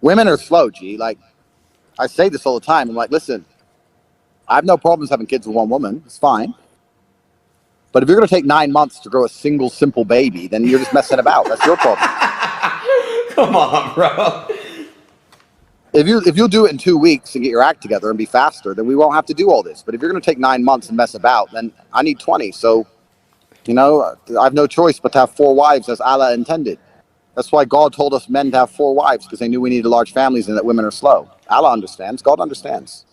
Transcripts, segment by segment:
Women are slow, G. Like, I say this all the time. I'm like, listen, I have no problems having kids with one woman. It's fine. But if you're going to take 9 months to grow a single, simple baby, then you're just messing about. That's your problem. Come on, bro. If you'll do it in 2 weeks and get your act together and be faster, then we won't have to do all this. But if you're going to take 9 months and mess about, then I need 20. So, I have no choice but to have 4 wives as Allah intended. That's why God told us men to have 4 wives, because they knew we needed large families and that women are slow. Allah understands. God understands.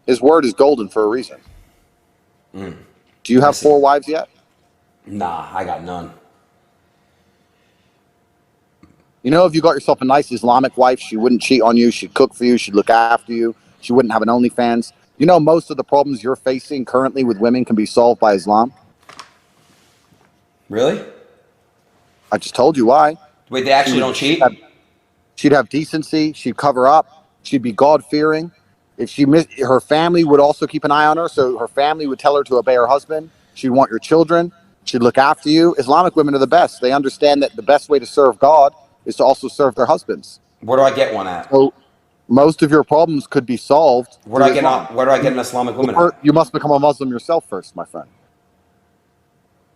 His word is golden for a reason. Do you have 4 wives yet? Nah, I got none. If you got yourself a nice Islamic wife, she wouldn't cheat on you. She'd cook for you. She'd look after you. She wouldn't have an OnlyFans. Most of the problems you're facing currently with women can be solved by Islam. Really? I just told you why. Wait, they actually don't cheat? She'd have decency. She'd cover up. She'd be God-fearing. If her family would also keep an eye on her, so her family would tell her to obey her husband. She'd want your children. She'd look after you. Islamic women are the best. They understand that the best way to serve God is to also serve their husbands. Where do I get one at? So most of your problems could be solved. Where do I get an Islamic woman at? You must become a Muslim yourself first, my friend.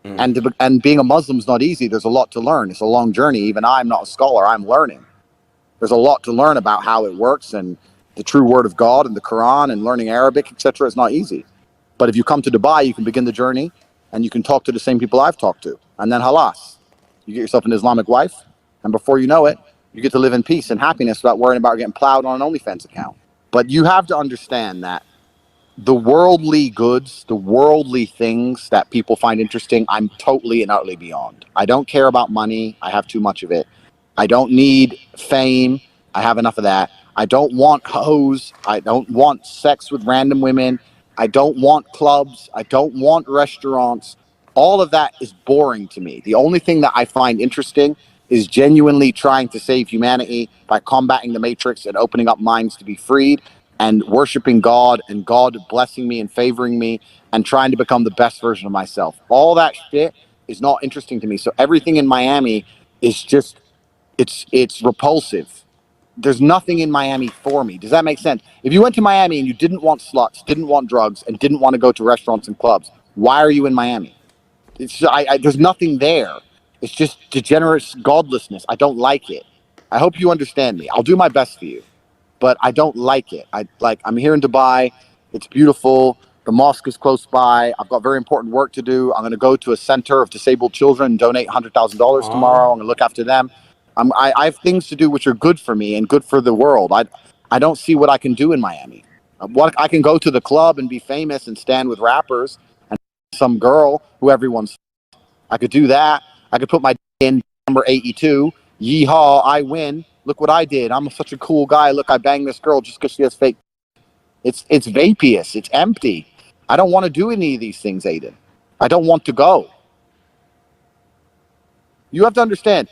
And being a Muslim is not easy. There's a lot to learn. It's a long journey. Even I'm not a scholar. I'm learning. There's a lot to learn about how it works, and the true word of God and the Quran, and learning Arabic, etc. is not easy. But if you come to Dubai, you can begin the journey, and you can talk to the same people I've talked to. And then halas, you get yourself an Islamic wife, and before you know it, you get to live in peace and happiness without worrying about getting plowed on an OnlyFans account. But you have to understand that the worldly goods, the worldly things that people find interesting, I'm totally and utterly beyond. I don't care about money. I have too much of it. I don't need fame. I have enough of that. I don't want hoes. I don't want sex with random women. I don't want clubs. I don't want restaurants. All of that is boring to me. The only thing that I find interesting is genuinely trying to save humanity by combating the matrix and opening up minds to be freed, and worshiping God, and God blessing me and favoring me, and trying to become the best version of myself. All that shit is not interesting to me. So everything in Miami is just, it's repulsive. There's nothing in Miami for me. Does that make sense? If you went to Miami and you didn't want sluts, didn't want drugs, and didn't want to go to restaurants and clubs, why are you in Miami? There's nothing there. It's just degenerate godlessness. I don't like it. I hope you understand me. I'll do my best for you, but I don't like it. I'm here in Dubai. It's beautiful. The mosque is close by. I've got very important work to do. I'm going to go to a center of disabled children and donate $100,000 tomorrow. I'm going to look after them. I have things to do which are good for me and good for the world. I don't see what I can do in Miami. I can go to the club and be famous and stand with rappers and some girl who everyone's. I could do that. I could put my in number 82. Yeehaw! I win. Look what I did. I'm such a cool guy. Look, I banged this girl just because she has fake. It's vapious. It's empty. I don't want to do any of these things, Adin. I don't want to go. You have to understand.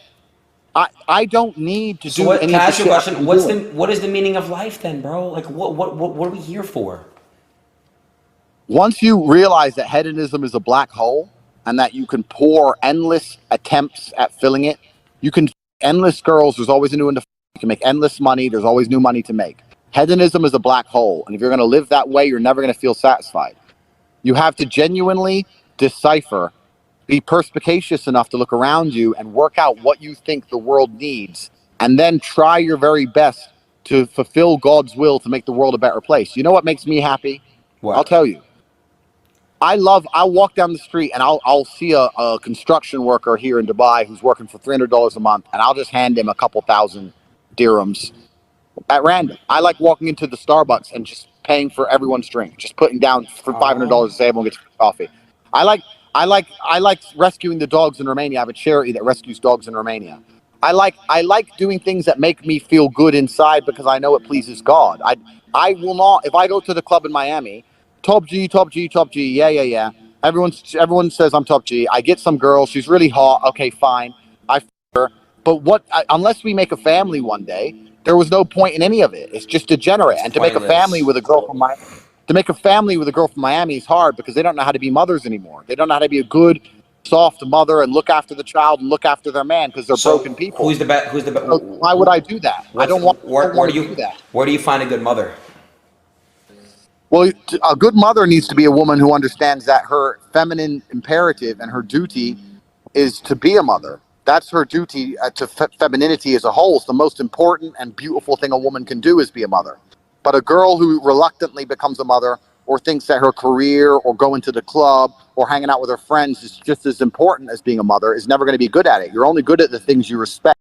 I don't need to do any of the shit. Can I ask you a question? What is the meaning of life then, bro? Like, what are we here for? Once you realize that hedonism is a black hole and that you can pour endless attempts at filling it, you can endless girls. There's always a new one to. You can make endless money. There's always new money to make. Hedonism is a black hole, and if you're going to live that way, you're never going to feel satisfied. You have to genuinely decipher. Be perspicacious enough to look around you and work out what you think the world needs, and then try your very best to fulfill God's will to make the world a better place. You know what makes me happy? What? I'll tell you. I'll walk down the street and I'll see a construction worker here in Dubai who's working for $300 a month, and I'll just hand him a couple thousand dirhams at random. I like walking into the Starbucks and just paying for everyone's drink, just putting down for $500 to say everyone gets coffee. I like rescuing the dogs in Romania. I have a charity that rescues dogs in Romania. I like doing things that make me feel good inside because I know it pleases God. I will not, if I go to the club in Miami, top G, yeah. Everyone says I'm top G. I get some girl, she's really hot. Okay, fine. I f her. But unless we make a family one day, there was no point in any of it. It's just degenerate. And to make a family with a girl from Miami is hard because they don't know how to be mothers anymore. They don't know how to be a good soft mother and look after the child and look after their man because they're broken So people. who's the best? So why would I do that? I What's don't want to do that. where do you find a good mother? Well, a good mother needs to be a woman who understands that her feminine imperative and her duty is to be a mother. That's her duty to femininity as a whole. It's the most important and beautiful thing a woman can do is be a mother. But a girl who reluctantly becomes a mother or thinks that her career or going to the club or hanging out with her friends is just as important as being a mother is never going to be good at it. You're only good at the things you respect.